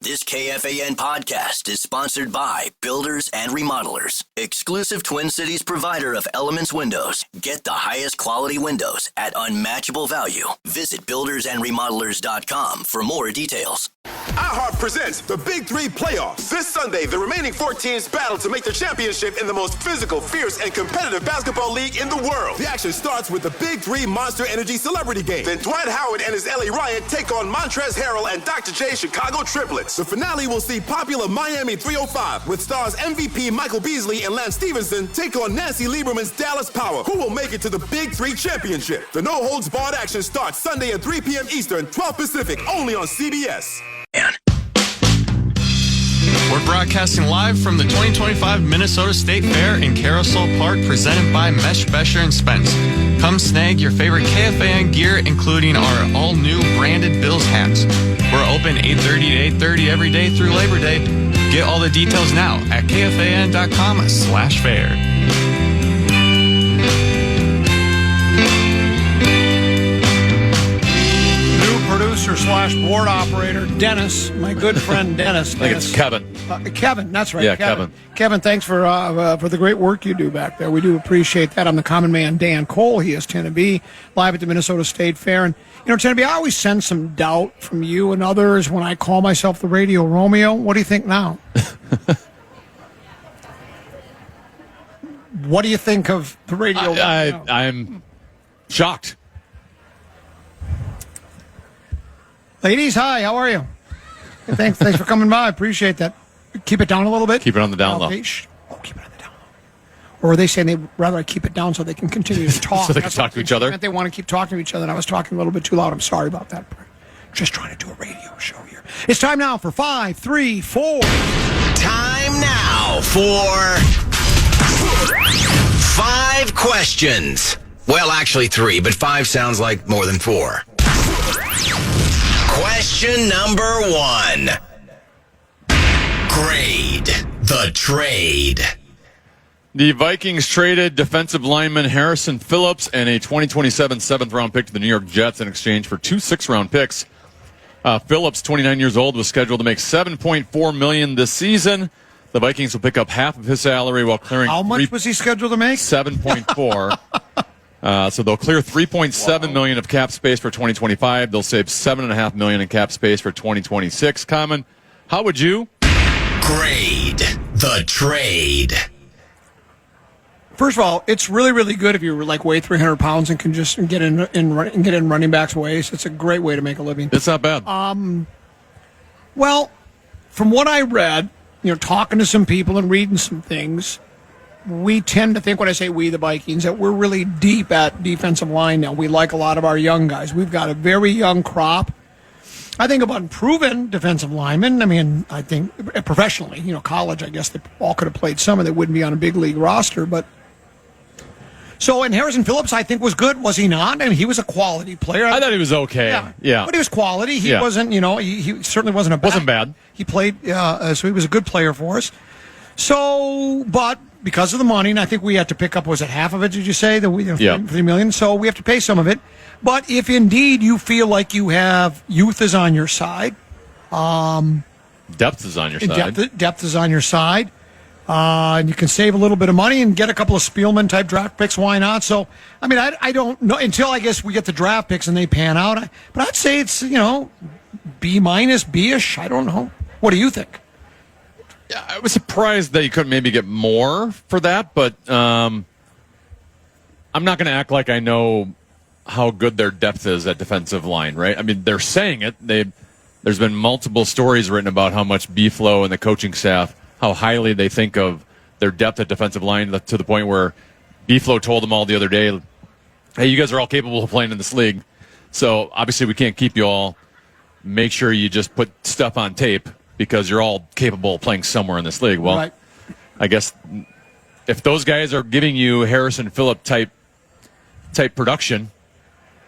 This KFAN podcast is sponsored by Builders and Remodelers, exclusive Twin Cities provider of Elements Windows. Get the highest quality windows at unmatchable value. Visit buildersandremodelers.com for more details. iHeart presents the Big Three Playoffs. This Sunday, the remaining 4 teams battle to make the championship in the most physical, fierce, and competitive basketball league in the world. The action starts with the Big Three Monster Energy Celebrity Game. Then Dwight Howard and his LA Riot take on Montrezl Harrell and Dr. J Chicago Triplets. The finale will see popular Miami 305 with stars MVP Michael Beasley and Lance Stevenson take on Nancy Lieberman's Dallas Power. Who will make it to the Big Three Championship? The no-holds-barred action starts Sunday at 3 p.m. Eastern, 12 Pacific, only on CBS. We're broadcasting live from the 2025 Minnesota State Fair in Carousel Park, presented by Mesh, Besher, and Spence. Come snag your favorite KFAN gear, including our all-new branded Bills hats. We're open 8:30 to 8:30 every day through Labor Day. Get all the details now at kfan.com/fair. Producer/board operator, Dennis, my good friend Dennis. I think it's Kevin. Kevin, that's right. Yeah, Kevin. Kevin, thanks for the great work you do back there. We do appreciate that. I'm the common man, Dan Cole. He is Tennessee, live at the Minnesota State Fair. And, you know, Tennessee, I always sense some doubt from you and others when I call myself the Radio Romeo. What do you think now? What do you think of the Radio Romeo? I'm shocked. Ladies, hi, how are you? Thanks for coming by. I appreciate that. Keep it down a little bit. Keep it on the down low. Keep it on the down low. Or are they saying they'd rather I keep it down so they can continue to talk? So they can talk to each other? They want to keep talking to each other, and I was talking a little bit too loud. I'm sorry about that. Just trying to do a radio show here. It's time now for 5, 3, 4. Time now for 5 questions. Well, actually 3, but 5 sounds like more than 4. Question number 1. Grade the trade. The Vikings traded defensive lineman Harrison Phillips and a 2027 7th-round pick to the New York Jets in exchange for 2 6th-round picks. Phillips, 29 years old, was scheduled to make $7.4 million this season. The Vikings will pick up half of his salary while clearing. How much was he scheduled to make? 7.4. So they'll clear $3.7 million of cap space for 2025. They'll save $7.5 million in cap space for 2026. Common, how would you grade the trade? First of all, it's really, really good if you like weigh 300 pounds and can just get in running backs' ways. It's a great way to make a living. It's not bad. Well, from what I read, you know, talking to some people and reading some things, we tend to think, when I say we, the Vikings, that we're really deep at defensive line now. We like a lot of our young guys. We've got a very young crop. I think of unproven defensive linemen. I mean, I think professionally, you know, college, I guess they all could have played some and they wouldn't be on a big league roster. But so, and Harrison Phillips, I think, was good. Was he not? I mean, he was a quality player. I thought he was okay. Yeah. But he was quality. He wasn't, you know, he certainly wasn't a bad. Wasn't bad. He played, so he was a good player for us. So, but because of the money, and I think we had to pick up, was it half of it, did you say? That we, $3 million? So we have to pay some of it. But if indeed you feel like you have youth is on your side. Depth is on your side. Depth is on your side. And you can save a little bit of money and get a couple of Spielman-type draft picks. Why not? So, I mean, I don't know until I guess we get the draft picks and they pan out. But I'd say it's, you know, B-, B-ish. I don't know. What do you think? Yeah, I was surprised that you couldn't maybe get more for that, but I'm not going to act like I know how good their depth is at defensive line, right? I mean, they're saying it. There's been multiple stories written about how much B-Flow and the coaching staff, how highly they think of their depth at defensive line, to the point where B-Flow told them all the other day, hey, you guys are all capable of playing in this league, so obviously we can't keep you all. Make sure you just put stuff on tape because you're all capable of playing somewhere in this league. Well, right. I guess if those guys are giving you Harrison Phillip type production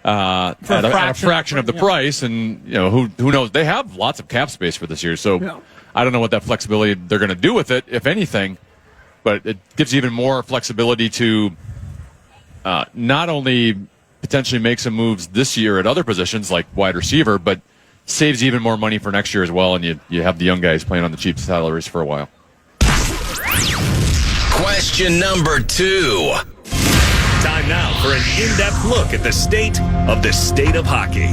at a fraction of the price, and you know who knows, they have lots of cap space for this year. So I don't know what that flexibility they're going to do with it, if anything. But it gives you even more flexibility to not only potentially make some moves this year at other positions like wide receiver, but saves you even more money for next year as well, and you have the young guys playing on the cheap salaries for a while. Question number 2. Time now for an in-depth look at the state of hockey.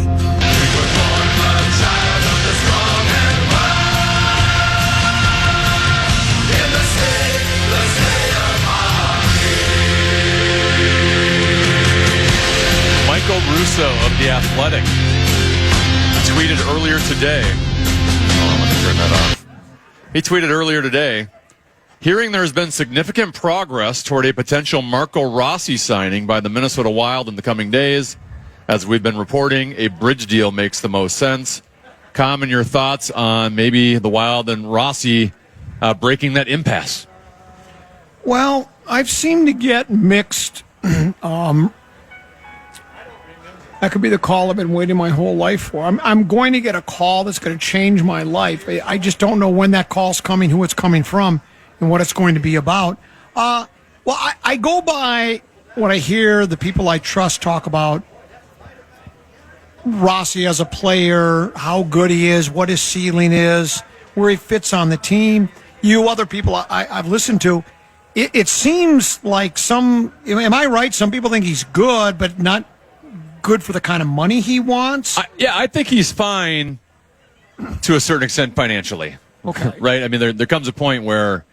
Michael Russo of The Athletic tweeted earlier today. Let me turn that off. He tweeted earlier today, hearing there has been significant progress toward a potential Marco Rossi signing by the Minnesota Wild in the coming days. As we've been reporting, a bridge deal makes the most sense. Comment your thoughts on maybe the Wild and Rossi breaking that impasse. Well, I've seemed to get mixed. That could be the call I've been waiting my whole life for. I'm going to get a call that's going to change my life. I just don't know when that call's coming, who it's coming from, and what it's going to be about. Well, I go by what I hear the people I trust talk about Rossi as a player, how good he is, what his ceiling is, where he fits on the team. You other people I've listened to, it seems like am I right? Some people think he's good, but not good for the kind of money he wants. I think he's fine to a certain extent financially. Okay. Right? I mean, there comes a point where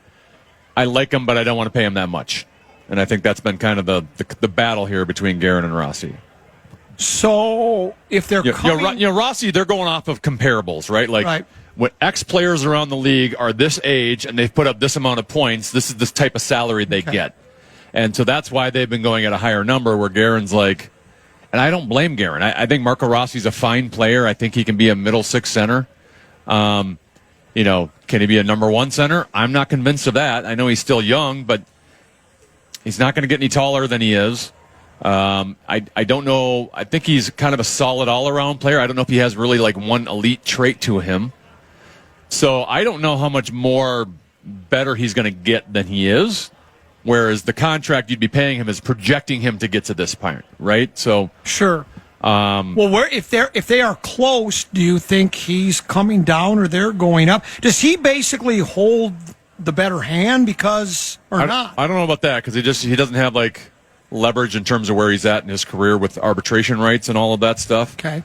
I like him, but I don't want to pay him that much. And I think that's been kind of the battle here between Guerin and Rossi. So if they're coming... Rossi, they're going off of comparables, right? Like, right. When X players around the league are this age and they've put up this amount of points, this is this type of salary they get. And so that's why they've been going at a higher number, where Guerin's like... And I don't blame Guerin. I think Marco Rossi's a fine player. I think he can be a middle six center. Can he be a number one center? I'm not convinced of that. I know he's still young, but he's not going to get any taller than he is. I don't know. I think he's kind of a solid all-around player. I don't know if he has really like one elite trait to him. So I don't know how much more better he's going to get than he is. Whereas the contract you'd be paying him is projecting him to get to this point, right? So sure. Well, if they are close, do you think he's coming down or they're going up? Does he basically hold the better hand not? I don't know about that, because he doesn't have like leverage in terms of where he's at in his career with arbitration rights and all of that stuff. Okay.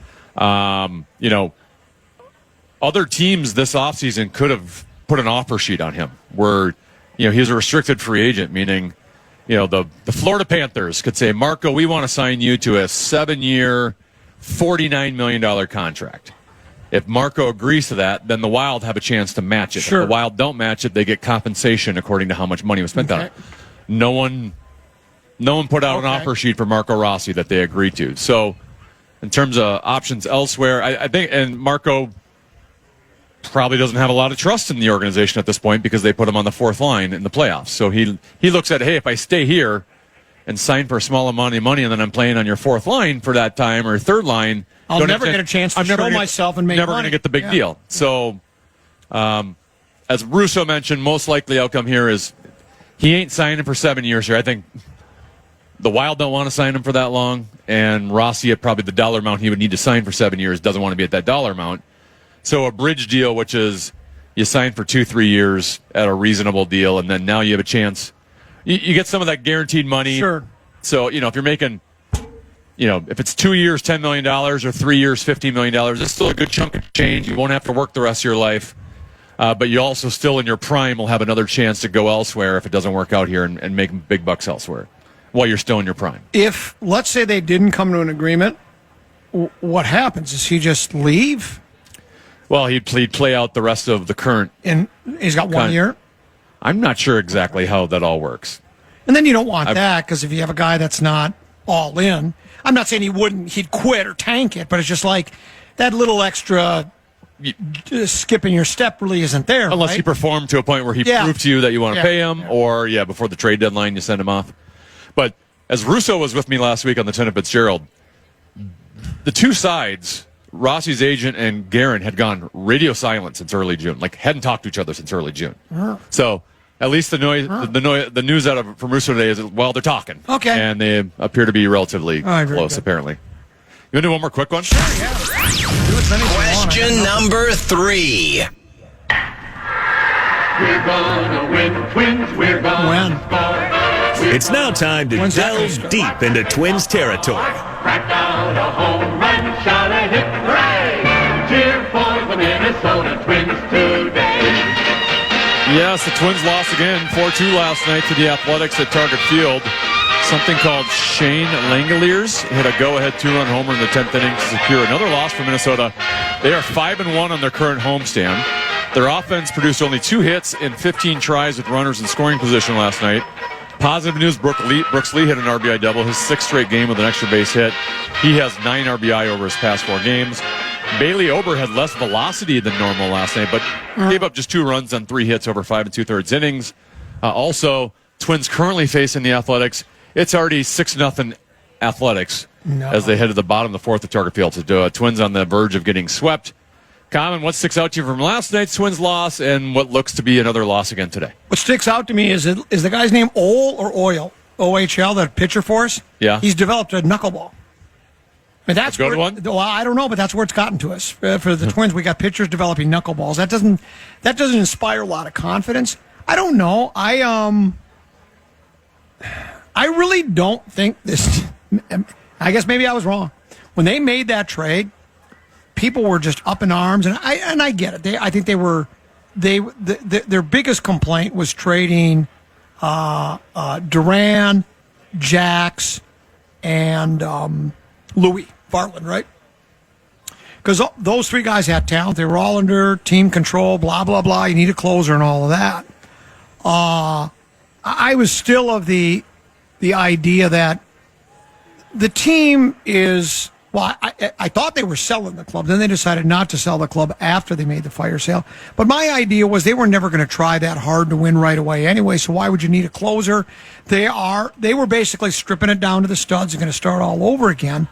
Other teams this offseason could have put an offer sheet on him where, he's a restricted free agent, meaning, the Florida Panthers could say, Marco, we want to sign you to a 7-year, $49 million contract. If Marco agrees to that, then the Wild have a chance to match it. Sure. If the Wild don't match it, they get compensation according to how much money was spent on it. No one put out an offer sheet for Marco Rossi that they agreed to. So in terms of options elsewhere, I think, and Marco probably doesn't have a lot of trust in the organization at this point because they put him on the fourth line in the playoffs. So he looks at, hey, if I stay here and sign for a small amount of money and then I'm playing on your fourth line for that time or third line, I'll never get a chance to show myself and make money. Never going to get the big deal. So as Russo mentioned, most likely outcome here is he ain't signing for 7 years here. I think the Wild don't want to sign him for that long, and Rossi at probably the dollar amount he would need to sign for 7 years doesn't want to be at that dollar amount. So a bridge deal, which is you sign for 2-3 years at a reasonable deal, and then now you have a chance. You get some of that guaranteed money. Sure. So, if you're making, if it's 2 years, $10 million, or 3 years, $15 million, it's still a good chunk of change. You won't have to work the rest of your life. But you also still in your prime will have another chance to go elsewhere if it doesn't work out here and make big bucks elsewhere while you're still in your prime. If, let's say they didn't come to an agreement, what happens? Does he just leave? Well, he'd play out the rest of the current. And he's got 1 year? I'm not sure exactly how that all works. And then you don't want that, because if you have a guy that's not all in, I'm not saying he'd quit or tank it, but it's just like that little extra skipping your step really isn't there. Unless right? he performed to a point where he proved to you that you want to pay him, or before the trade deadline you send him off. But as Russo was with me last week on the 10 of Fitzgerald, the two sides, Rossi's agent and Guerin, had gone radio silent since early June. Like, hadn't talked to each other since early June. So at least the news from Russo today is, they're talking. Okay. And they appear to be relatively close, apparently. You want to do one more quick one? Sure, yeah. Do as many as you want. Question number 3. We're gonna win, Twins, we're gonna score. It's now time to When's that delve gonna start? deep into Twins territory. Crack out a home run, shout a hit, hooray! Cheer for the Minnesota Twins today. Yes, the Twins lost again 4-2 last night to the Athletics at Target Field. Something called Shane Langeliers hit a go-ahead 2-run homer in the 10th inning to secure another loss for Minnesota. They are 5-1 on their current homestand. Their offense produced only 2 hits in 15 tries with runners in scoring position last night. Positive news, Brooks Lee hit an RBI double, his 6th straight game with an extra base hit. He has 9 RBI over his past 4 games. Bailey Ober had less velocity than normal last night, but gave up just 2 runs on 3 hits over 5 2/3 innings. Also, Twins currently facing the Athletics. It's already 6-0 Athletics as they head to the bottom of the 4th at Target Field. So Twins on the verge of getting swept. Common, what sticks out to you from last night's Twins loss and what looks to be another loss again today? What sticks out to me is the guy's name Ole or Oil? OHL, that pitcher for us? Yeah. He's developed a knuckleball. And that's A good where, one? Well, I don't know, but that's where it's gotten to us. For the Twins, we got pitchers developing knuckleballs. That doesn't inspire a lot of confidence. I don't know. I really don't think this. I guess maybe I was wrong when they made that trade. People were just up in arms, and I get it. I think their biggest complaint was trading Duran, Jax, and Louis Varland, right? Because those 3 guys had talent. They were all under team control, blah, blah, blah. You need a closer and all of that. I was still of the idea that the team is... Well, I thought they were selling the club. Then they decided not to sell the club after they made the fire sale. But my idea was they were never going to try that hard to win right away anyway, so why would you need a closer? They were basically stripping it down to the studs and going to start all over again.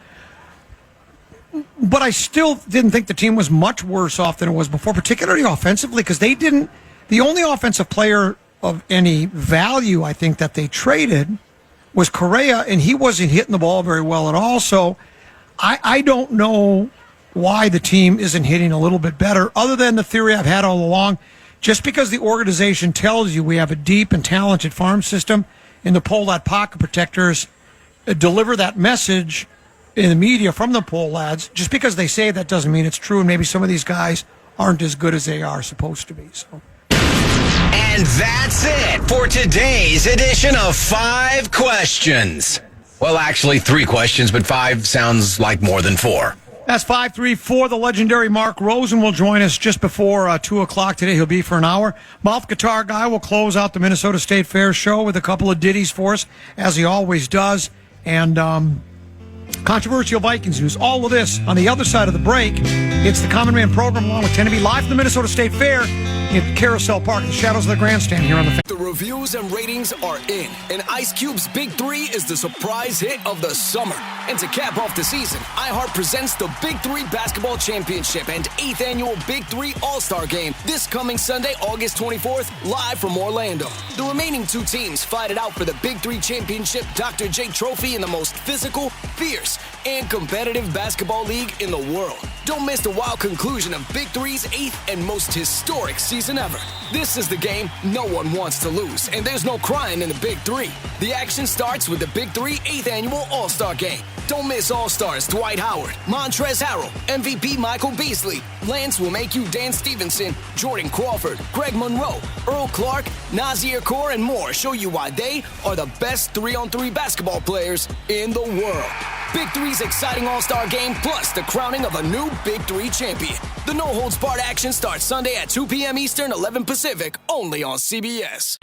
But I still didn't think the team was much worse off than it was before, particularly offensively, because they didn't... The only offensive player of any value, I think, that they traded was Correa, and he wasn't hitting the ball very well at all, so... I don't know why the team isn't hitting a little bit better, other than the theory I've had all along. Just because the organization tells you we have a deep and talented farm system, and the Pole Lad pocket protectors deliver that message in the media from the Pole Lads, just because they say that doesn't mean it's true, and maybe some of these guys aren't as good as they are supposed to be. So. And that's it for today's edition of 5 Questions. Well, actually, 3 questions, but 5 sounds like more than 4. That's 534. The legendary Mark Rosen will join us just before 2 o'clock today. He'll be for an hour. Mouth Guitar Guy will close out the Minnesota State Fair show with a couple of ditties for us, as he always does. And controversial Vikings news. All of this on the other side of the break. It's the Common Man program along with 10 to be live from the Minnesota State Fair in Carousel Park, the shadows of the grandstand here on the... The reviews and ratings are in, and Ice Cube's Big 3 is the surprise hit of the summer. And to cap off the season, iHeart presents the Big 3 Basketball Championship and 8th Annual Big 3 All-Star Game this coming Sunday, August 24th, live from Orlando. The remaining 2 teams fight it out for the Big 3 Championship Dr. J Trophy in the most physical, fierce, and competitive basketball league in the world. Don't miss the wild conclusion of Big 3's 8th and most historic season ever. This is the game no one wants to lose, and there's no crying in the Big 3. The action starts with the Big 3 8th Annual All-Star Game. Don't miss All-Stars Dwight Howard, Montrezl Harrell, MVP Michael Beasley, Lance Will Make You Dan Stevenson, Jordan Crawford, Greg Monroe, Earl Clark, Nazir Kaur, and more show you why they are the best 3-on-3 basketball players in the world. Big 3's exciting All-Star Game, plus the crowning of a new Big 3 champion. The no-holds-barred action starts Sunday at 2 p.m. Eastern, 11 Pacific, only on CBS.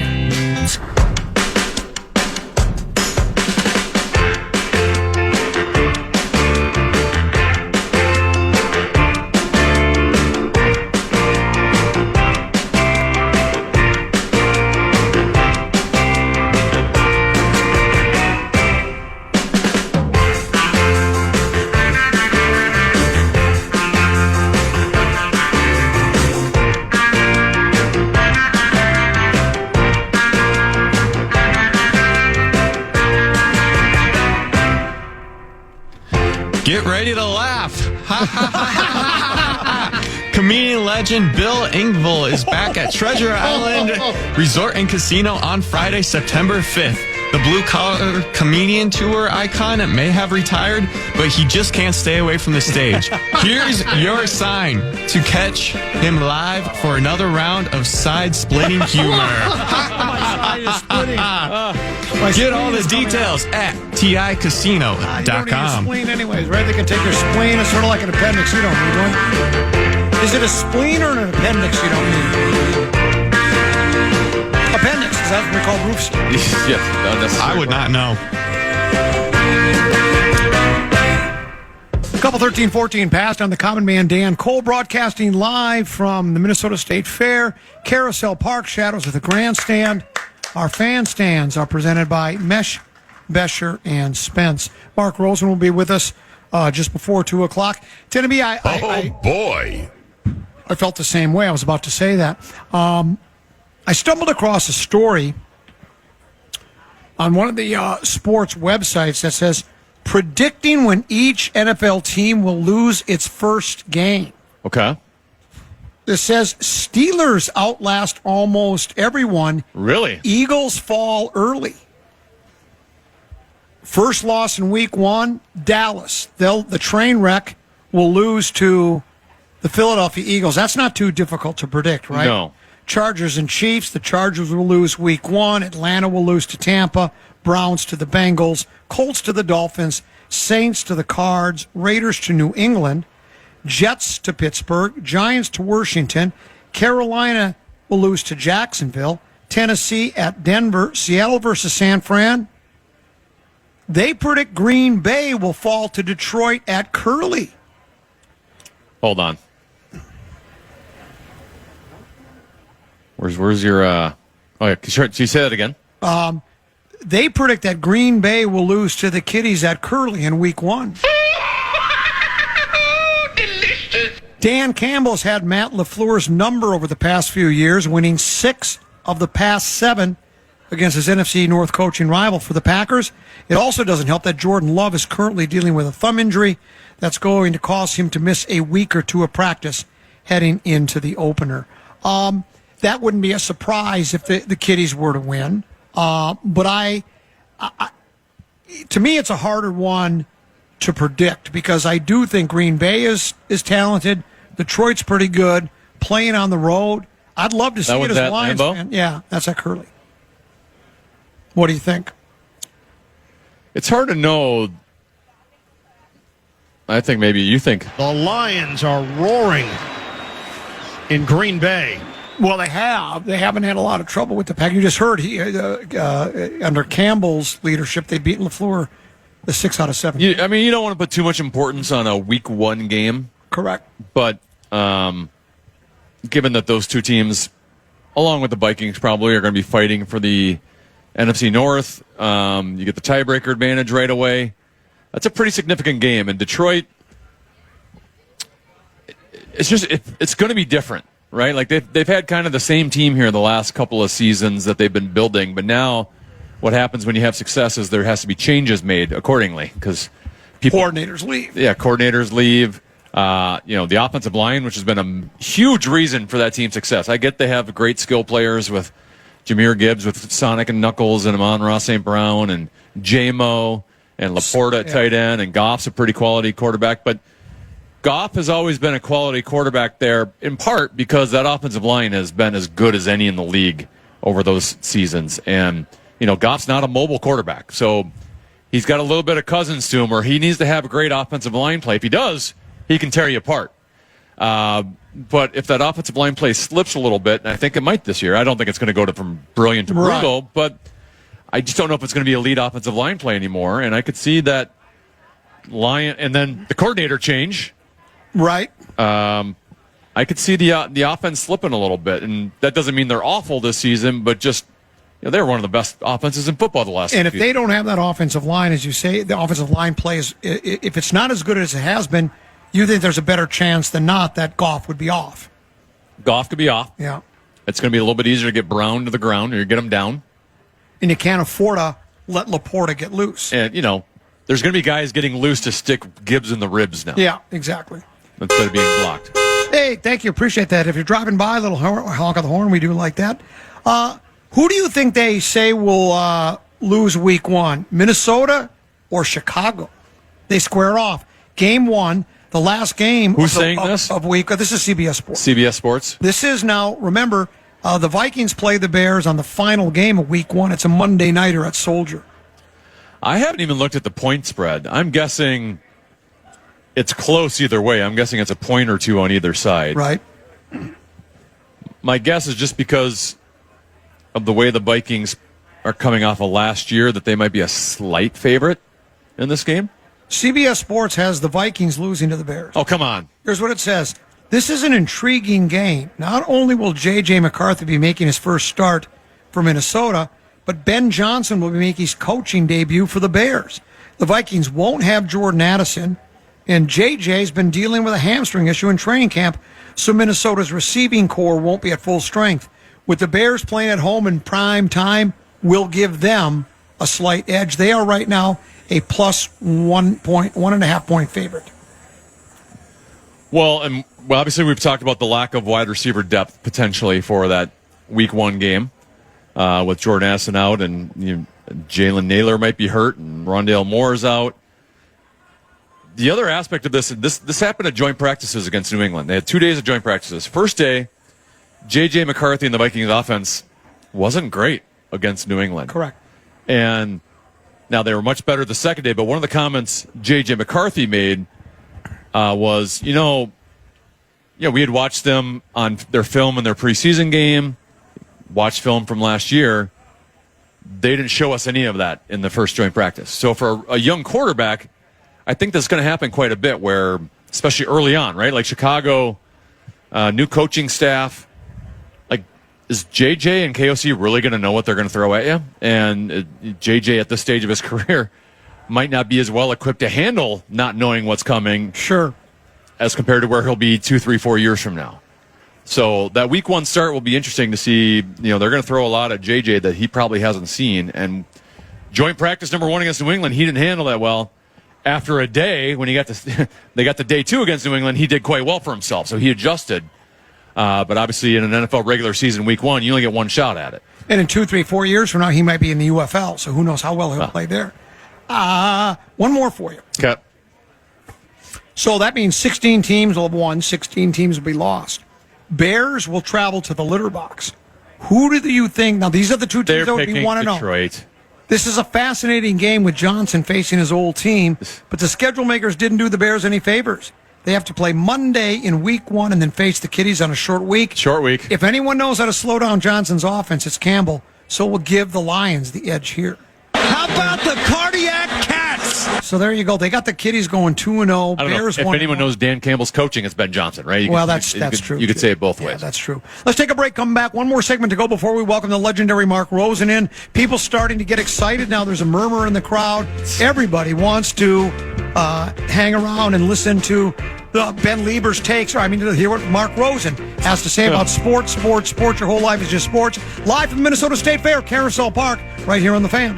Get ready to Comedian legend Bill Engvall is back at Treasure Island Resort and Casino on Friday, September 5th. The blue-collar comedian tour icon may have retired, but he just can't stay away from the stage. Here's your sign to catch him live for another round of side-splitting humor. Get all the details at TICasino.com. You don't need a spleen anyways, right? They can take your spleen. It's sort of like an appendix. You don't need one. Is it a spleen or an appendix you don't need? Appendix, is that what we call roofs? Yes, I would not know. Couple 13-14 passed on the Common Man Dan Cole, broadcasting live from the Minnesota State Fair, Carousel Park, shadows of the grandstand. Our fan stands are presented by Mesh, Besher, and Spence. Mark Rosen will be with us just before 2 o'clock. Tenneby, boy. I felt the same way. I was about to say that. I stumbled across a story on one of the sports websites that says, predicting when each NFL team will lose its first game. Okay. It says Steelers outlast almost everyone. Really? Eagles fall early. First loss in week 1, Dallas. The train wreck will lose to the Philadelphia Eagles. That's not too difficult to predict, right? No. Chargers and Chiefs. The Chargers will lose week 1. Atlanta will lose to Tampa. Browns to the Bengals. Colts to the Dolphins. Saints to the Cards. Raiders to New England. Jets to Pittsburgh. Giants to Washington. Carolina will lose to Jacksonville. Tennessee at Denver. Seattle versus San Fran. They predict Green Bay will fall to Detroit at Curly. Hold on. Where's your? Oh, yeah. Sure. So you say that again. They predict that Green Bay will lose to the Kitties at Curly in week 1. Delicious. Dan Campbell's had Matt LaFleur's number over the past few years, winning 6 of the past 7 against his NFC North coaching rival for the Packers. It also doesn't help that Jordan Love is currently dealing with a thumb injury that's going to cause him to miss a week or 2 of practice heading into the opener. That wouldn't be a surprise if the Kitties were to win. But I, to me, it's a harder one to predict because I do think Green Bay is talented. Detroit's pretty good, playing on the road. I'd love to see it as a Lions fan. Yeah, that's at Curly. What do you think? It's hard to know. I think maybe you think. The Lions are roaring in Green Bay. Well, they have. They haven't had a lot of trouble with the Pack. You just heard under Campbell's leadership, they've beaten LaFleur the 6 out of 7. You don't want to put too much importance on a week 1 game. Correct. But given that those two teams, along with the Vikings, probably are going to be fighting for the NFC North, you get the tiebreaker advantage right away. That's a pretty significant game. And Detroit, it's going to be different. Right, like they've had kind of the same team here the last couple of seasons that they've been building, but now what happens when you have success is there has to be changes made accordingly because coordinators leave. Yeah, coordinators leave. The offensive line, which has been a huge reason for that team's success. I get they have great skill players with Jahmyr Gibbs, with Sonic and Knuckles, and Amon-Ra St. Brown, and J-Mo, and Laporta at tight end, and Goff's a pretty quality quarterback, but Goff has always been a quality quarterback there, in part because that offensive line has been as good as any in the league over those seasons. And, Goff's not a mobile quarterback. So he's got a little bit of Cousins to him where he needs to have a great offensive line play. If he does, he can tear you apart. But if that offensive line play slips a little bit, and I think it might this year, I don't think it's going to go from brilliant to brutal, but I just don't know if it's going to be elite offensive line play anymore. And I could see that and then the coordinator change. Right. I could see the offense slipping a little bit, and that doesn't mean they're awful this season, but just they're one of the best offenses in football the last. And if they don't have that offensive line, as you say, the offensive line plays. If it's not as good as it has been, you think there's a better chance than not that Goff would be off. Goff could be off. Yeah. It's going to be a little bit easier to get Brown to the ground or get him down. And you can't afford to let Laporta get loose. And There's going to be guys getting loose to stick Gibbs in the ribs now. Yeah, exactly. Instead of being blocked. Hey, thank you. Appreciate that. If you're driving by, a little honk of the horn, we do like that. Who do you think they say will lose week one? Minnesota or Chicago? They square off. Game one, the last game Who's saying this? Of week. This is CBS Sports. CBS Sports. This is now, remember, the Vikings play the Bears on the final game of week one. It's a Monday nighter at Soldier. I haven't even looked at the point spread. I'm guessing it's close either way. I'm guessing it's a point or two on either side. Right. My guess is just because of the way the Vikings are coming off of last year that they might be a slight favorite in this game. CBS Sports has the Vikings losing to the Bears. Oh, come on. Here's what it says. This is an intriguing game. Not only will J.J. McCarthy be making his first start for Minnesota, but Ben Johnson will be making his coaching debut for the Bears. The Vikings won't have Jordan Addison, and J.J.'s been dealing with a hamstring issue in training camp, so Minnesota's receiving core won't be at full strength. With the Bears playing at home in prime time, will give them a slight edge. They are right now a plus 1.5 point favorite. Well, obviously we've talked about the lack of wide receiver depth potentially for that week one game with Jordan Addison out, and Jalen Naylor might be hurt, and Rondale Moore's out. The other aspect of this happened at joint practices against New England. They had 2 days of joint practices. First day, J.J. McCarthy and the Vikings offense wasn't great against New England. Correct. And now they were much better the second day, but one of the comments J.J. McCarthy made was, we had watched them on their film in their preseason game, watched film from last year. They didn't show us any of that in the first joint practice. So for a young quarterback, I think that's going to happen quite a bit where, especially early on, right? Like Chicago, new coaching staff. Like, is JJ and KOC really going to know what they're going to throw at you? And JJ at this stage of his career might not be as well equipped to handle not knowing what's coming. Sure. As compared to where he'll be 2, 3, 4 years from now. So that week one start will be interesting to see. They're going to throw a lot at JJ that he probably hasn't seen. And joint practice number 1 against New England, he didn't handle that well. After a day, when they got to day 2 against New England, he did quite well for himself. So he adjusted. But obviously in an NFL regular season week 1, you only get one shot at it. And in 2, 3, 4 years from now, he might be in the UFL. So who knows how well he'll play there. One more for you. Okay. So that means 16 teams will have won, 16 teams will be lost. Bears will travel to the litter box. Who do you think? Now, these are the two teams that would be 1-0. Detroit. This is a fascinating game with Johnson facing his old team, but the schedule makers didn't do the Bears any favors. They have to play Monday in week 1 and then face the Kitties on a short week. Short week. If anyone knows how to slow down Johnson's offense, it's Campbell. So we'll give the Lions the edge here. How about the cardiac cats? So there you go. They got the Kitties going 2-0. I don't Bears know. If anyone knows Dan Campbell's coaching, it's Ben Johnson, right? That's true. You could say it both ways. Yeah, that's true. Let's take a break, come back. One more segment to go before we welcome the legendary Mark Rosen in. People starting to get excited now. There's a murmur in the crowd. Everybody wants to hang around and listen to Ben Lieber's takes, to hear what Mark Rosen has to say about sports. Your whole life is just sports. Live from Minnesota State Fair, Carousel Park, right here on The Fan.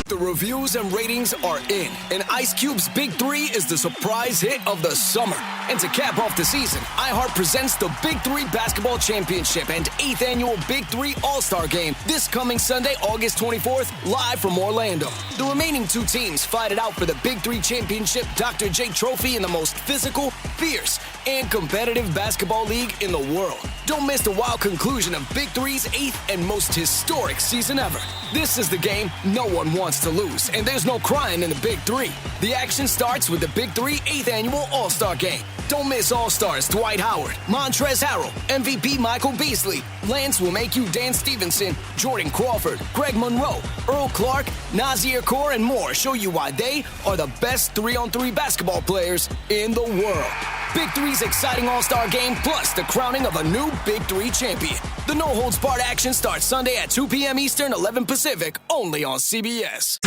The reviews and ratings are in, and Ice Cube's Big 3 is the surprise hit of the summer. And to cap off the season, iHeart presents the Big 3 Basketball Championship and 8th Annual Big 3 All-Star Game this coming Sunday, August 24th, live from Orlando. The remaining 2 teams fight it out for the Big 3 Championship Dr. J Trophy in the most physical, fierce, and competitive basketball league in the world. Don't miss the wild conclusion of Big 3's 8th and most historic season ever. This is the game no one wants to lose, and there's no crying in the Big 3. The action starts with the Big 3 8th Annual All-Star Game. Don't miss All-Stars Dwight Howard, Montrezl Harrell, MVP Michael Beasley, Lance will make you Dan Stevenson, Jordan Crawford, Greg Monroe, Earl Clark, Nazir Kaur, and more show you why they are the best 3-on-3 basketball players in the world. Big 3's exciting All-Star Game, plus the crowning of a new Big 3 champion. The no-holds-barred action starts Sunday at 2 p.m. Eastern, 11 Pacific, only on CBS.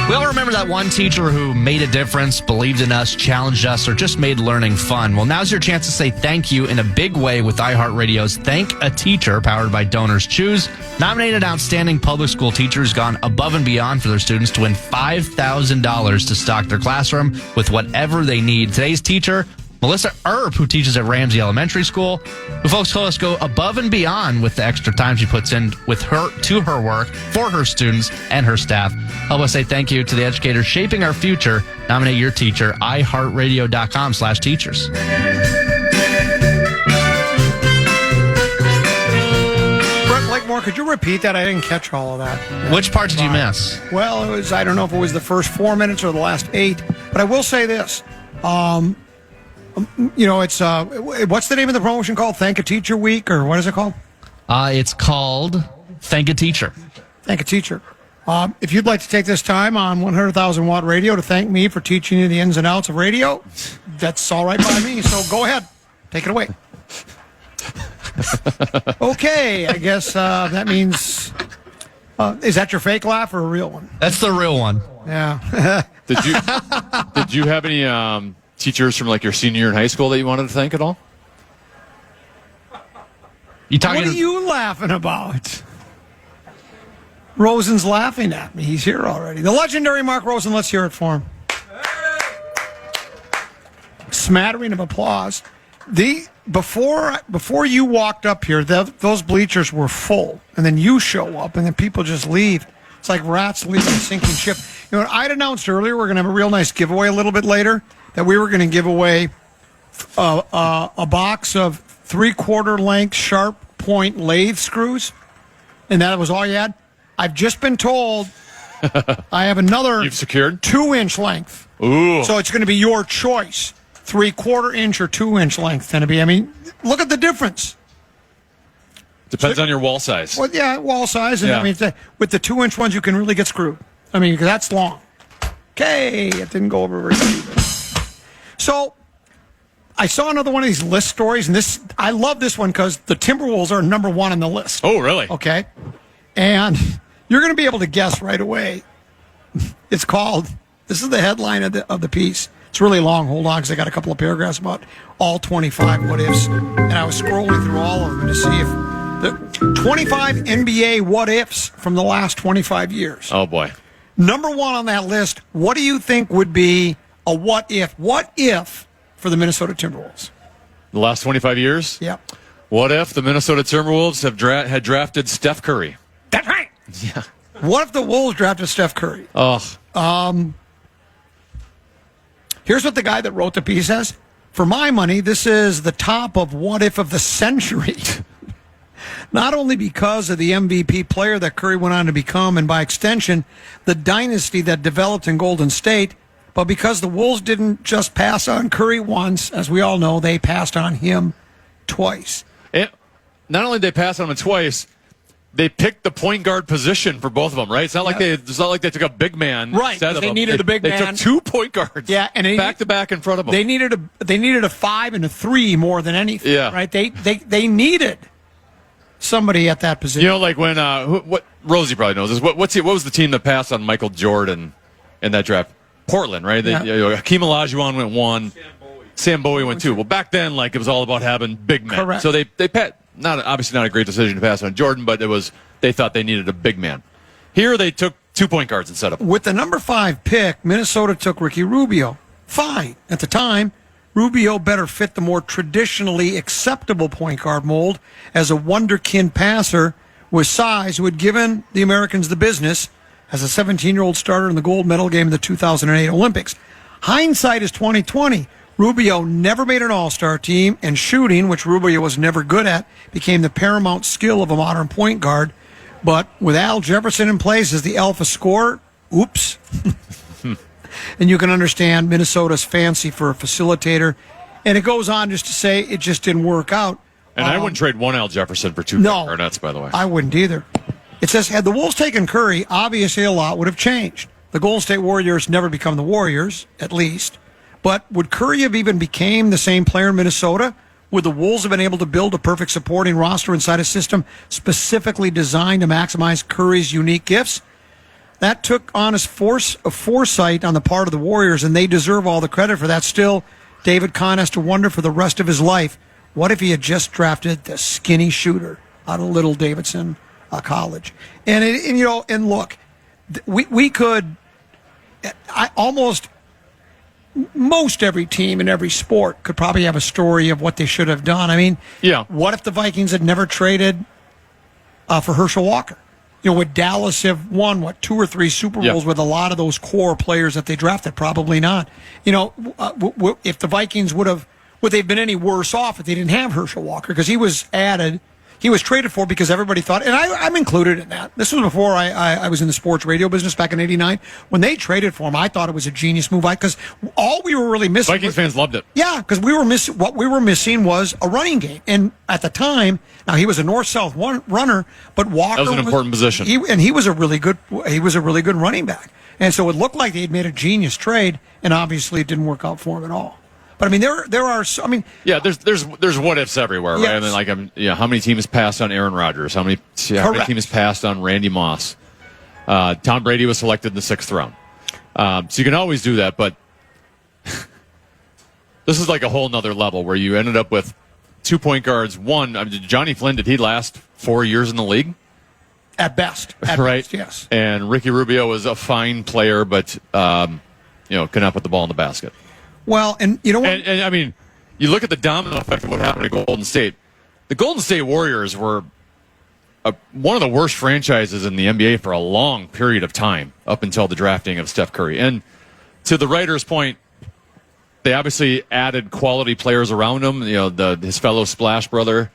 We all remember that one teacher who made a difference, believed in us, challenged us, or just made learning fun. Well, now's your chance to say thank you in a big way with iHeartRadio's Thank a Teacher, powered by Donors Choose. Nominated outstanding public school teachers gone above and beyond for their students to win $5,000 to stock their classroom with whatever they need. Today's teacher, Melissa Erb, who teaches at Ramsey Elementary School, who folks told us go above and beyond with the extra time she puts in with her to her work for her students and her staff. Help us say thank you to the educators shaping our future. Nominate your teacher, iHeartRadio.com/teachers. Brett Blakemore, could you repeat that? I didn't catch all of that. Which part did you miss? Well, it was, I don't know if it was the first 4 minutes or the last 8, but I will say this. It's what's the name of the promotion called? Thank a Teacher Week, or what is it called? It's called Thank a Teacher. Thank a Teacher. If you'd like to take this time on 100,000 Watt Radio to thank me for teaching you the ins and outs of radio, that's all right by me. So go ahead, take it away. Okay, I guess that means. Is that your fake laugh or a real one? That's the real one. Yeah. Did you have any teachers from like your senior year in high school that you wanted to thank at all? What are you laughing about? Rosen's laughing at me. He's here already. The legendary Mark Rosen. Let's hear it for him. Smattering of applause. Before you walked up here, those bleachers were full, and then you show up, and then people just leave. It's like rats leaving a sinking ship. You know what I'd announced earlier? We're going to have a real nice giveaway a little bit later. That we were going to give away a box of 3/4 length sharp point lathe screws, and that was all you had. I've just been told I have another. You've secured 2-inch length. Ooh! So it's going to be your choice, 3/4 inch or 2-inch length. Going to be. I mean, look at the difference. Depends on your wall size. Well, yeah, wall size, and Yeah. I mean, with the 2-inch ones, you can really get screwed. I mean, because that's long. Okay, it didn't go over very good. So, I saw another one of these list stories, and I love this one because the Timberwolves are number 1 on the list. Oh, really? Okay. And you're going to be able to guess right away. It's called, this is the headline of the piece. It's really long. Hold on, because I got a couple of paragraphs about all 25 what-ifs. And I was scrolling through all of them to see if the 25 NBA what-ifs from the last 25 years. Oh, boy. Number 1 on that list, what do you think would be a what-if? What-if for the Minnesota Timberwolves? The last 25 years? Yep. What if the Minnesota Timberwolves had drafted Steph Curry? That's right. Yeah. What if the Wolves drafted Steph Curry? Oh. Here's what the guy that wrote the piece says. For my money, this is the top of what if of the century. Not only because of the MVP player that Curry went on to become, and by extension, the dynasty that developed in Golden State, but because the Wolves didn't just pass on Curry once, as we all know, they passed on him twice. Not only did they pass on him twice, they picked the point guard position for both of them, right? It's not like they took a big man. Right, instead of they him. needed a big man. They took 2 point guards. Yeah, and back to back in front of them. They needed a 5 and a 3 more than anything. Yeah. Right. They needed somebody at that position. You know, like when what Rosie probably knows this. What was the team that passed on Michael Jordan in that draft? Portland, right? Yeah. Hakeem Olajuwon went 1. Sam Bowie went 2. Well, back then, like it was all about having big men. Correct. So they obviously not a great decision to pass on Jordan, but they thought they needed a big man. Here they took 2 point guards instead of. With the number 5 pick, Minnesota took Ricky Rubio. Fine. At the time, Rubio better fit the more traditionally acceptable point guard mold as a wonderkind passer with size who had given the Americans the business as a 17-year-old starter in the gold medal game in the 2008 Olympics. Hindsight is 20/20. Rubio never made an all-star team, and shooting, which Rubio was never good at, became the paramount skill of a modern point guard. But with Al Jefferson in place as the alpha scorer, oops. And you can understand Minnesota's fancy for a facilitator. And it goes on just to say it just didn't work out. And I wouldn't trade one Al Jefferson for 2 Garnetts, by the way. I wouldn't either. It says, had the Wolves taken Curry, obviously a lot would have changed. The Golden State Warriors never become the Warriors, at least. But would Curry have even became the same player in Minnesota? Would the Wolves have been able to build a perfect supporting roster inside a system specifically designed to maximize Curry's unique gifts? That took honest foresight on the part of the Warriors, and they deserve all the credit for that. Still, David Kahn has to wonder for the rest of his life, what if he had just drafted the skinny shooter out of Little Davidson College? And look, we could, most every team in every sport could probably have a story of what they should have done. I mean, what if the Vikings had never traded for Herschel Walker? Would Dallas have won, 2 or 3 Super Bowls with a lot of those core players that they drafted? Probably not. If the Vikings would they have been any worse off if they didn't have Herschel Walker? Because he was traded for because everybody thought, and I'm included in that. This was before I was in the sports radio business back in '89. When they traded for him, I thought it was a genius move. Because all we were really missing, Vikings fans loved it. Yeah, because what we were missing was a running game. And at the time, now he was a north-south runner, but Walker that was an important position. He was a really good running back. And so it looked like they had made a genius trade, and obviously it didn't work out for him at all. But I mean, there are. I mean, there's what ifs everywhere, right? Yes. I mean, how many teams passed on Aaron Rodgers? How many teams passed on Randy Moss? Tom Brady was selected in the 6th round, so you can always do that. But this is like a whole nother level where you ended up with 2 point guards. Johnny Flynn, did he last 4 years in the league? At best, right? Best, yes. And Ricky Rubio was a fine player, but could not put the ball in the basket. Well, and you know what? And I mean, you look at the domino effect of what happened to Golden State. The Golden State Warriors were one of the worst franchises in the NBA for a long period of time, up until the drafting of Steph Curry. And to the writer's point, they obviously added quality players around him. His fellow Splash brother,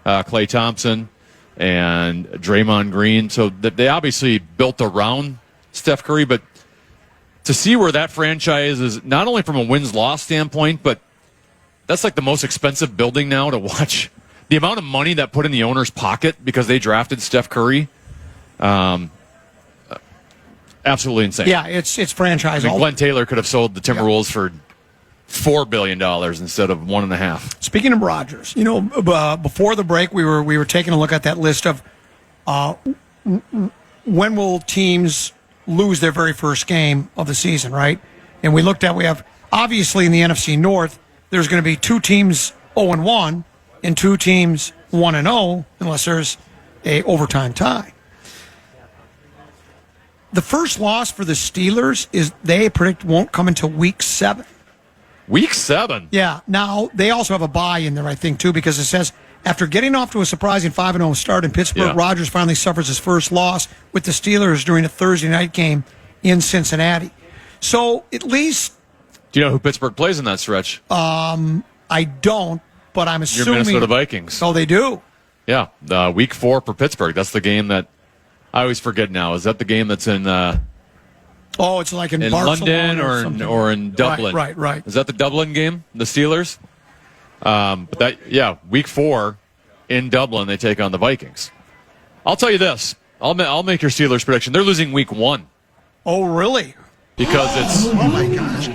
Klay Thompson, and Draymond Green. So they obviously built around Steph Curry, but to see where that franchise is, not only from a wins-loss standpoint, but that's like the most expensive building now to watch. The amount of money that put in the owner's pocket because they drafted Steph Curry, absolutely insane. Yeah, it's franchise. Glenn Taylor could have sold the Timberwolves for $4 billion instead of $1.5 billion. Speaking of Rodgers, before the break, we were taking a look at that list of when will teams lose their very first game of the season, right? And we have, obviously in the NFC North, there's going to be 2 teams 0-1 and 2 teams 1-0 unless there's a overtime tie. The first loss for the Steelers is they predict won't come until week 7. Week 7? Yeah. Now, they also have a bye in there, I think, too, because it says after getting off to a surprising 5-0 start in Pittsburgh, Rodgers finally suffers his first loss with the Steelers during a Thursday night game in Cincinnati. So, at least... Do you know who Pittsburgh plays in that stretch? I don't, but I'm assuming... Your Minnesota Vikings. Oh, they do? Yeah. Week 4 for Pittsburgh. That's the game that... I always forget now. Is that the game that's in... it's like in London or in Dublin. Right. Is that the Dublin game? The Steelers? Week 4 in Dublin, they take on the Vikings. I'll tell you this. I'll make your Steelers prediction. They're losing week 1. Oh, really? Because it's... Oh, my gosh.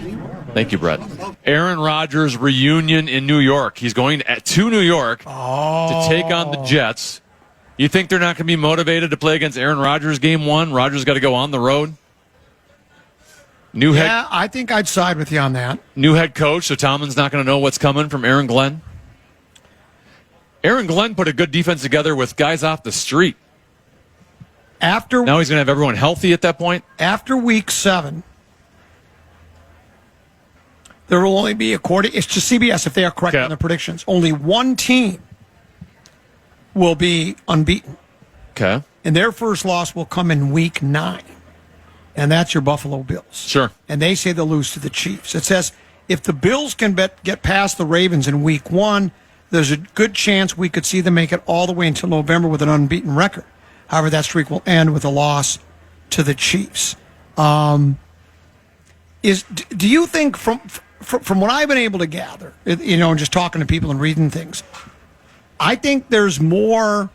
Thank you, Brett. Aaron Rodgers reunion in New York. He's going to New York to take on the Jets. You think they're not going to be motivated to play against Aaron Rodgers game 1? Rodgers got to go on the road. I think I'd side with you on that. New head coach, so Tomlin's not going to know what's coming from Aaron Glenn. Aaron Glenn put a good defense together with guys off the street. Now he's going to have everyone healthy at that point. After week 7, there will only be, it's just CBS if they are correct in their predictions, only 1 team will be unbeaten. Okay. And their first loss will come in week 9. And that's your Buffalo Bills. Sure. And they say they'll lose to the Chiefs. It says if the Bills can get past the Ravens in week 1, there's a good chance we could see them make it all the way until November with an unbeaten record. However, that streak will end with a loss to the Chiefs. Do you think from what I've been able to gather, just talking to people and reading things, I think there's more.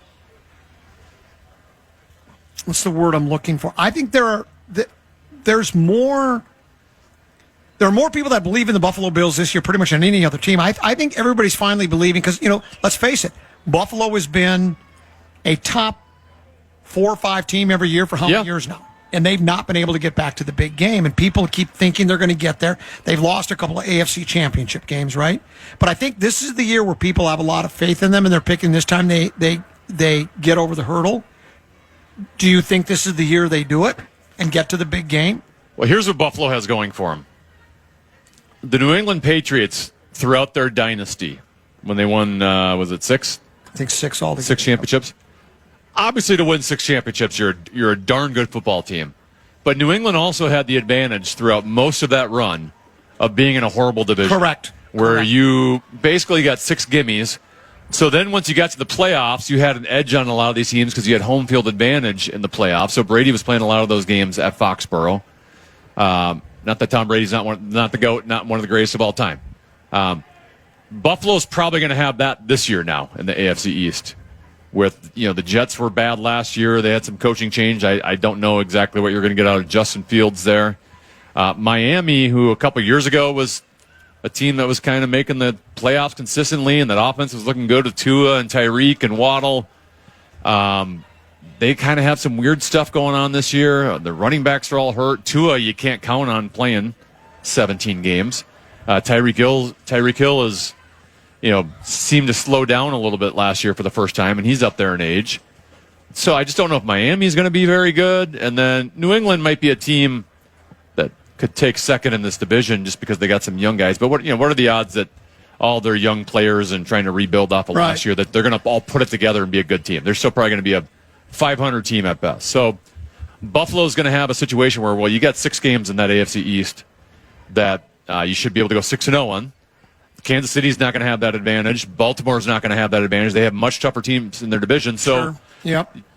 What's the word I'm looking for? I think there's more. There are more people that believe in the Buffalo Bills this year, pretty much than any other team. I think everybody's finally believing because let's face it, Buffalo has been a top 4 or 5 team every year for how many years now? and they've not been able to get back to the big game. And people keep thinking they're going to get there. They've lost a couple of AFC championship games, right? But I think this is the year where people have a lot of faith in them, and they're picking this time they get over the hurdle. Do you think this is the year they do it and get to the big game? Well, here's what Buffalo has going for them. The New England Patriots, throughout their dynasty, when they won, was it 6? I think 6 all together. 6 championships. Obviously, to win 6 championships, you're a darn good football team. But New England also had the advantage throughout most of that run of being in a horrible division. Correct. Where you basically got 6 gimmies. So then once you got to the playoffs, you had an edge on a lot of these teams because you had home field advantage in the playoffs. So Brady was playing a lot of those games at Foxborough. Not that Tom Brady's not the GOAT, not one of the greatest of all time. Buffalo's probably going to have that this year now in the AFC East. With, the Jets were bad last year. They had some coaching change. I don't know exactly what you're going to get out of Justin Fields there. Miami, who a couple years ago was a team that was kind of making the playoffs consistently, and that offense was looking good with Tua and Tyreek and Waddle. They kind of have some weird stuff going on this year. The running backs are all hurt. Tua, you can't count on playing 17 games. Tyreek Hill is, seemed to slow down a little bit last year for the first time, and he's up there in age. So I just don't know if Miami is going to be very good. And then New England might be a team that could take second in this division just because they got some young guys. But what are the odds that all their young players and trying to rebuild off of last year, that they're going to all put it together and be a good team? They're still probably going to be a 500 team at best. So Buffalo's going to have a situation where, you got 6 games in that AFC East that you should be able to go 6-0 on. Kansas City's not going to have that advantage. Baltimore's not going to have that advantage. They have much tougher teams in their division. So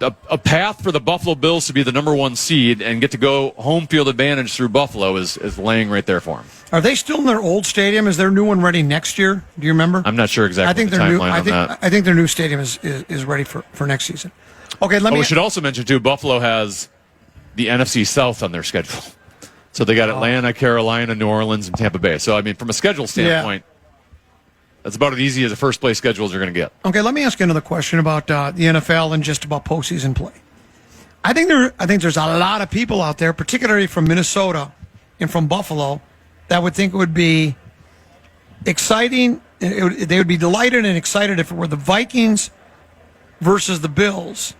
a path for the Buffalo Bills to be the number 1 seed and get to go home field advantage through Buffalo is laying right there for them. Are they still in their old stadium? Is their new one ready next year? Do you remember? I'm not sure exactly the timeline on that. I think their new stadium is ready for next season. Okay, we should also mention, too, Buffalo has the NFC South on their schedule. So they got Atlanta, Carolina, New Orleans, and Tampa Bay. So, from a schedule standpoint, that's about as easy as the first-place schedules are going to get. Okay, let me ask you another question about the NFL and just about postseason play. I think there's a lot of people out there, particularly from Minnesota and from Buffalo, that would think it would be exciting. They would be delighted and excited if it were the Vikings versus the Bills,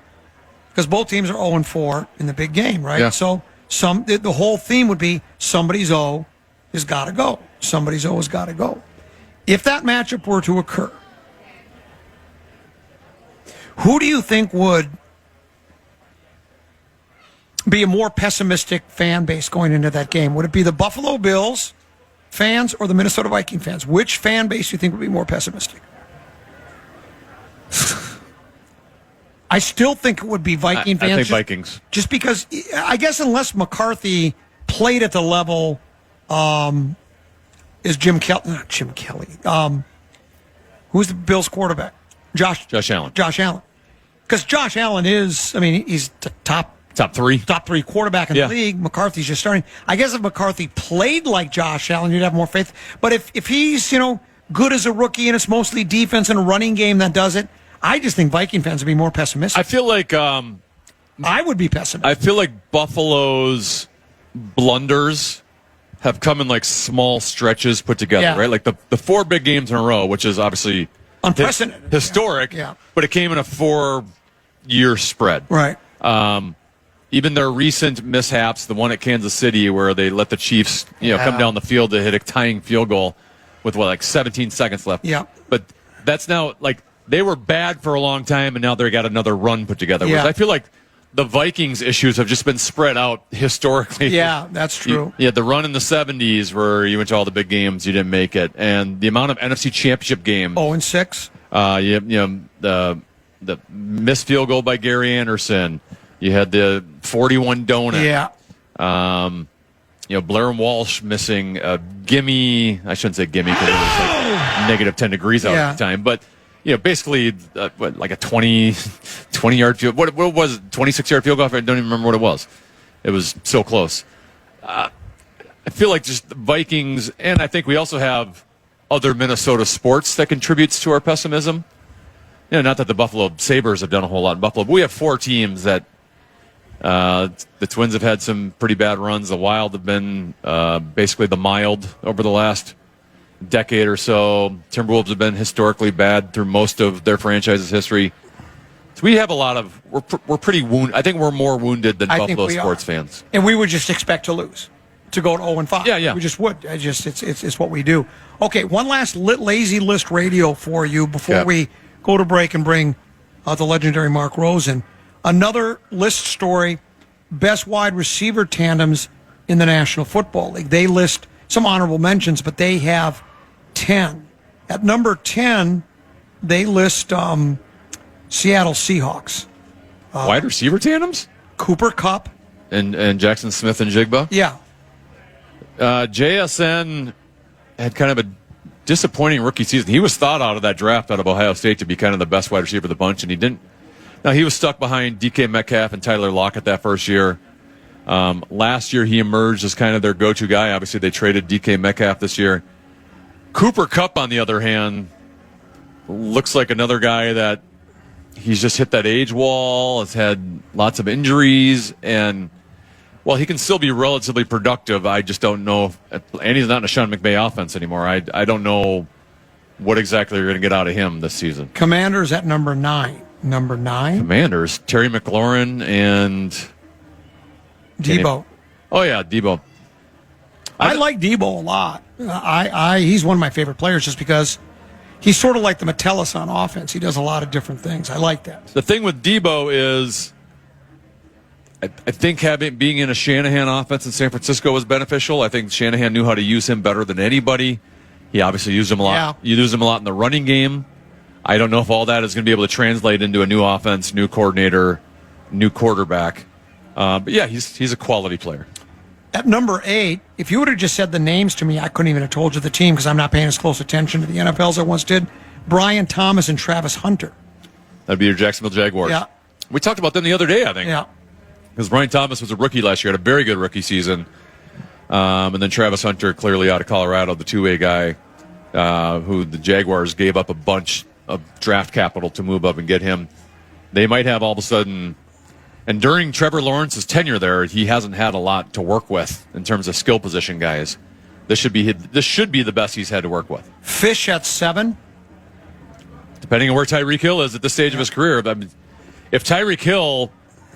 because both teams are 0-4 in the big game, right? Yeah. So the whole theme would be somebody's O has got to go. Somebody's O has got to go. If that matchup were to occur, who do you think would be a more pessimistic fan base going into that game? Would it be the Buffalo Bills fans or the Minnesota Viking fans? Which fan base do you think would be more pessimistic? I still think it would be Viking fans. I think Vikings. Just because, I guess unless McCarthy played at the level, is Jim Kelly. Not Jim Kelly. Who's the Bills quarterback? Josh Allen. Josh Allen. Because Josh Allen is, he's the top 3 quarterback in the league. McCarthy's just starting. I guess if McCarthy played like Josh Allen, you'd have more faith. But if he's, good as a rookie and it's mostly defense and a running game that does it, I just think Viking fans would be more pessimistic. I feel like I would be pessimistic. I feel like Buffalo's blunders have come in like small stretches put together, right? Like the 4 big games in a row, which is obviously unprecedented, historic, but it came in a 4-year spread. Right. Even their recent mishaps, the one at Kansas City where they let the Chiefs, come down the field to hit a tying field goal with 17 seconds left. Yeah. But that's now they were bad for a long time, and now they got another run put together. Whereas I feel like the Vikings issues have just been spread out historically. Yeah, that's true. You had the run in the 70s where you went to all the big games, you didn't make it. And the amount of NFC championship games. 0-6. The missed field goal by Gary Anderson. You had the 41 donut. Yeah. Blair and Walsh missing a gimme. I shouldn't say gimme because it was negative 10 degrees out at the time. But, basically, like a 20-yard field. What was it? 26-yard field goal? I don't even remember what it was. It was so close. I feel like just the Vikings, and I think we also have other Minnesota sports that contributes to our pessimism. Not that the Buffalo Sabres have done a whole lot in Buffalo, but we have 4 teams that The Twins have had some pretty bad runs. The Wild have been basically the mild over the last decade or so. Timberwolves have been historically bad through most of their franchise's history. So we have a lot of we're pretty wounded. I think we're more wounded than Buffalo sports fans, and we would just expect to lose, to go to 0-5. Yeah. We just would. It's what we do. Okay, one last lazy list radio for you before we go to break and bring the legendary Mark Rosen. Another list story: best wide receiver tandems in the National Football League. They list some honorable mentions, but they have 10. At number 10, they list Seattle Seahawks. Wide receiver tandems? Cooper Kupp. And Jackson Smith and Jigba? Yeah. JSN had kind of a disappointing rookie season. He was thought out of that draft out of Ohio State to be kind of the best wide receiver of the bunch, and he didn't. Now, he was stuck behind DK Metcalf and Tyler Lockett that first year. Last year, he emerged as kind of their go-to guy. Obviously, they traded DK Metcalf this year. Cooper Kupp, on the other hand, looks like another guy that he's just hit that age wall, has had lots of injuries, and while he can still be relatively productive, I just don't know. And he's not in a Sean McVay offense anymore. I don't know what exactly you're going to get out of him this season. Commanders at number 9. Number 9? Commanders, Terry McLaurin and Debo. Oh, yeah, Debo. I like Debo a lot. He's one of my favorite players just because he's sort of like the Metellus on offense. He does a lot of different things. I like that. The thing with Debo is I think being in a Shanahan offense in San Francisco was beneficial. I think Shanahan knew how to use him better than anybody. He obviously used him a lot. Yeah. You use him a lot in the running game. I don't know if all that is going to be able to translate into a new offense, new coordinator, new quarterback. But yeah, he's a quality player. At number 8, if you would have just said the names to me, I couldn't even have told you the team because I'm not paying as close attention to the NFL as I once did. Brian Thomas and Travis Hunter. That'd be your Jacksonville Jaguars. Yeah. We talked about them the other day, I think. Yeah. Because Brian Thomas was a rookie last year, had a very good rookie season. And then Travis Hunter, clearly out of Colorado, the two-way guy, who the Jaguars gave up a bunch of draft capital to move up and get him. They might have all of a sudden... And during Trevor Lawrence's tenure there, he hasn't had a lot to work with in terms of skill position guys. This should be the best he's had to work with. Fish at 7. Depending on where Tyreek Hill is at this stage of his career. I mean, if Tyreek Hill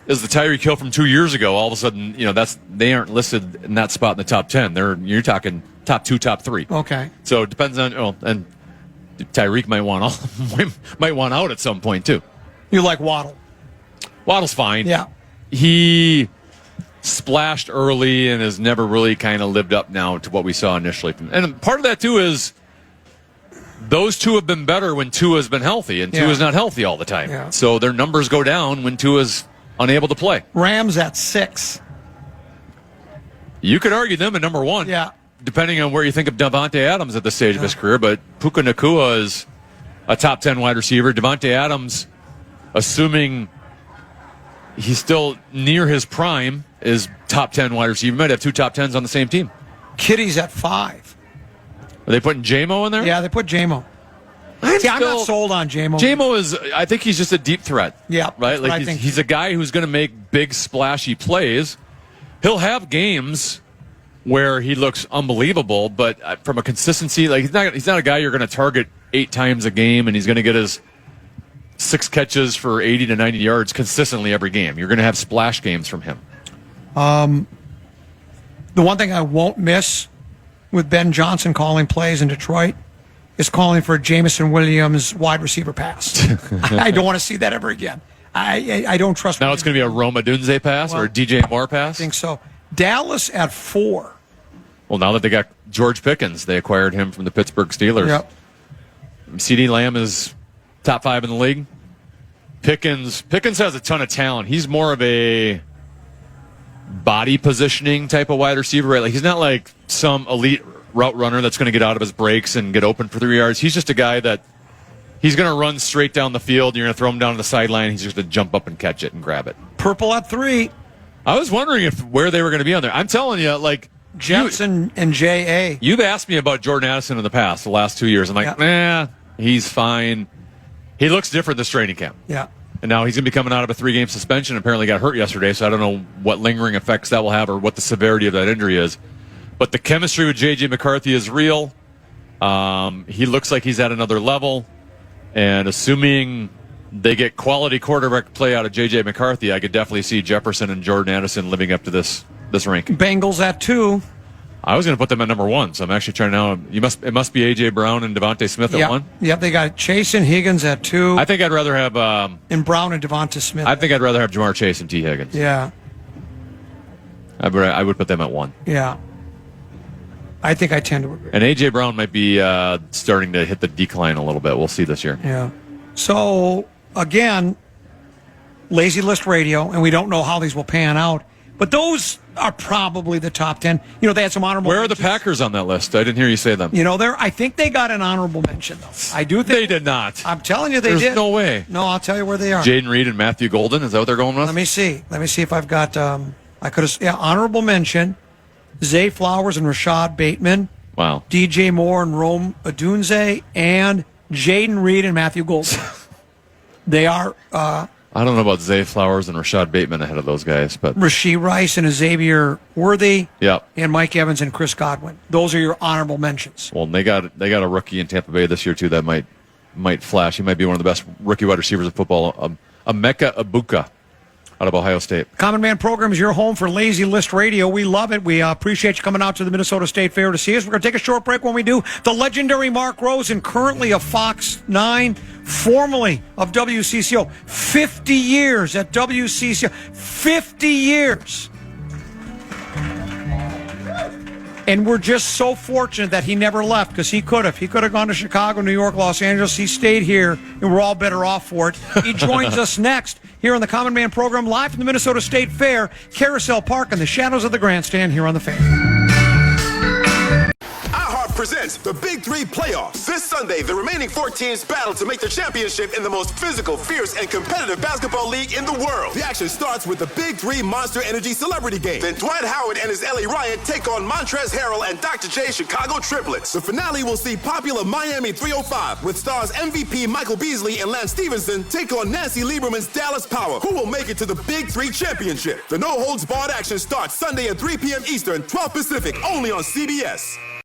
is the Tyreek Hill from 2 years ago, all of a sudden, they aren't listed in that spot in the top 10. You're talking top 2, top 3. Okay. So it depends on and Tyreek might want out at some point too. You like Waddle? Waddle's fine. Yeah. He splashed early and has never really kind of lived up now to what we saw initially. And part of that, too, is those two have been better when Tua's been healthy, and Tua's not healthy all the time. Yeah. So their numbers go down when Tua's unable to play. Rams at 6. You could argue them at number 1. Yeah. Depending on where you think of Davante Adams at this stage of his career. But Puka Nacua is a top 10 wide receiver. Davante Adams, assuming he's still near his prime, is top 10 wide receiver. You might have 2 top 10s on the same team. Kitty's at 5. Are they putting J-Mo in there? Yeah, they put J-Mo. I'm not sold on J-Mo. J-Mo I think he's just a deep threat. Yeah. Right? Like he's a guy who's going to make big, splashy plays. He'll have games where he looks unbelievable, but from a consistency, like he's not a guy you're going to target 8 times a game and he's going to get his 6 catches for 80 to 90 yards consistently every game. You're going to have splash games from him. The one thing I won't miss with Ben Johnson calling plays in Detroit is calling for a Jameson Williams wide receiver pass. I don't want to see that ever again. I don't trust. Now it's going to be a Rome Odunze pass or a DJ Moore pass? I think so. Dallas at 4. Well, now that they got George Pickens, they acquired him from the Pittsburgh Steelers. Yep. CeeDee Lamb is top 5 in the league. Pickens has a ton of talent. He's more of a body positioning type of wide receiver, right? Like he's not like some elite route runner that's going to get out of his breaks and get open for 3 yards. He's just a guy that he's going to run straight down the field. You're going to throw him down to the sideline. He's just going to jump up and catch it and grab it. Purple at 3. I was wondering where they were going to be on there. I'm telling you, like Jets and J.A. You've asked me about Jordan Addison in the past, the last 2 years. I'm like, he's fine. He looks different this training camp. Yeah. And now he's going to be coming out of a 3-game suspension. Apparently got hurt yesterday, so I don't know what lingering effects that will have or what the severity of that injury is. But the chemistry with J.J. McCarthy is real. He looks like he's at another level. And assuming they get quality quarterback play out of J.J. McCarthy, I could definitely see Jefferson and Jordan Addison living up to this ranking. Bengals at 2. I was going to put them at number 1, so I'm actually trying now. It must be A.J. Brown and Devontae Smith at 1. Yep, they got Chase and Higgins at 2. I think I'd rather have... and Brown and Devontae Smith. I think I'd rather have Jamar Chase and T. Higgins. Yeah. I would put them at 1. Yeah. I think I tend to agree. And A.J. Brown might be starting to hit the decline a little bit. We'll see this year. Yeah. So, again, lazy list radio, and we don't know how these will pan out. But those are probably the top 10. You know, they had some honorable Where are mentions. the Packers on that list? I didn't hear you say them. You know, I think they got an honorable mention, though. I do think they did not. I'm telling you they There's did. no way. No, I'll tell you where they are. Jaden Reed and Matthew Golden, is that what they're going with? Let me see if I've got, I could have, honorable mention, Zay Flowers and Rashad Bateman. Wow. DJ Moore and Rome Odunze, and Jaden Reed and Matthew Golden. They are... I don't know about Zay Flowers and Rashad Bateman ahead of those guys, but Rasheed Rice and Xavier Worthy. Yep. And Mike Evans and Chris Godwin. Those are your honorable mentions. Well, they got a rookie in Tampa Bay this year too that might flash. He might be one of the best rookie wide receivers of football. Emeka Ibuka out of Ohio State. Common Man Program is your home for Lazy List Radio. We love it. We appreciate you coming out to the Minnesota State Fair to see us. We're going to take a short break. When we do, the legendary Mark Rosen, currently of Fox 9, formerly of WCCO. 50 years at WCCO. 50 years. And we're just so fortunate that he never left, because he could have. He could have gone to Chicago, New York, Los Angeles. He stayed here, and we're all better off for it. He joins us next here on the Common Man Program, live from the Minnesota State Fair, Carousel Park, in the shadows of the grandstand here on the Fan. Presents the Big 3 Playoffs. This Sunday, the remaining 4 teams battle to make the championship in the most physical, fierce, and competitive basketball league in the world. The action starts with the Big 3 Monster Energy Celebrity Game. Then Dwight Howard and his LA Riot take on Montrezl Harrell and Dr. J Chicago Triplets. The finale will see popular Miami 305 with stars MVP Michael Beasley and Lance Stevenson take on Nancy Lieberman's Dallas Power. Who will make it to the Big 3 Championship? The no-holds-barred action starts Sunday at 3 p.m. Eastern, 12 Pacific, only on CBS.